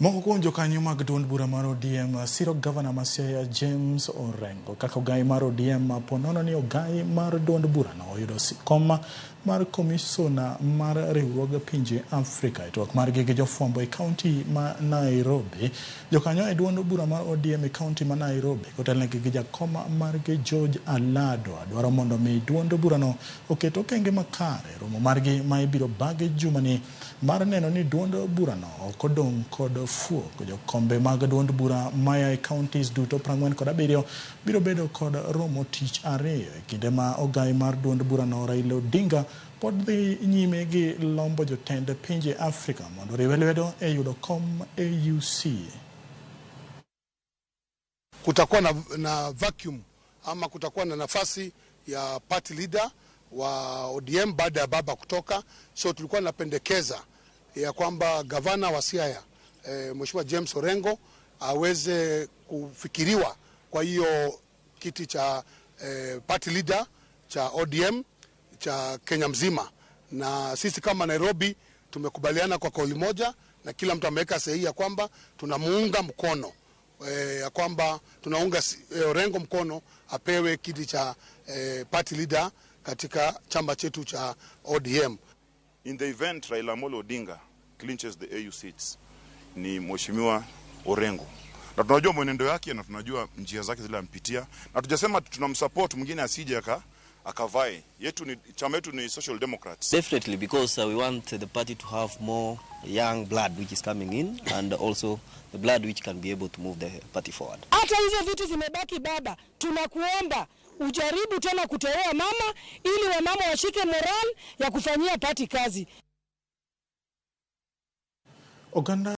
Moko kuom jokanyo mag duond bura mar ODM siro Gavana James Orengo kaka Ogai mar ODM ponono ni Ogai mar duond bura no oyudo kom mar komisona mar riwruog pinje Afrika. Twak margi gi jofwambo e kaunti ma Nairobi. Jokanyo e duond bura mar ODM e kaunti ma Nairobi kotelnegi gi jakom margi George Alado dwaro mondo mi duond bura no oketo okenge makare romo margi ma ibiro bagi jumani mar neno ni duond bura no kodong kod fuok. Jokombe mag duond bura maya e counties duto 47 biro bedo kod romo tich ariyo e kinde ma Ogai mar duond bura no Raila Odinga pod dhi nyime gi lombo jotend pinje Afrika mondo riwe lwedo e yudo kom AUC. Kutakuwa na vacuum ama kutakuwa na nafasi ya party leader wa ODM baada ya baba kutoka, so tulikuwa napendekeza ya kwamba gavana wa Siaya Mheshimiwa James Orengo aweze kufikiriwa kwa hiyo kiti cha party leader cha ODM cha Kenya mzima, na sisi kama Nairobi tumekubaliana kwa kauli moja na kila mtu ameweka sahihi ya kwamba tunamuunga mkono, ya kwamba tunaunga Orengo mkono apewe kiti cha party leader katika chama chetu cha ODM. In the event Raila Odinga clinches the AU seats, ni Mheshimiwa Orengo. Na tunajua mwenendo yake na tunajua njia zake zile ampitia. Na tujasema tunamsupport mwingine asije akavae. Chama yetu ni Social Democrats. Definitely, because we want the party to have more young blood which is coming in, and also the blood which can be able to move the party forward. Hata hizo vitu zimebaki baba, tunakuomba ujaribu tena kuteua mama ili wamama washike moral ya kufanyia party kazi.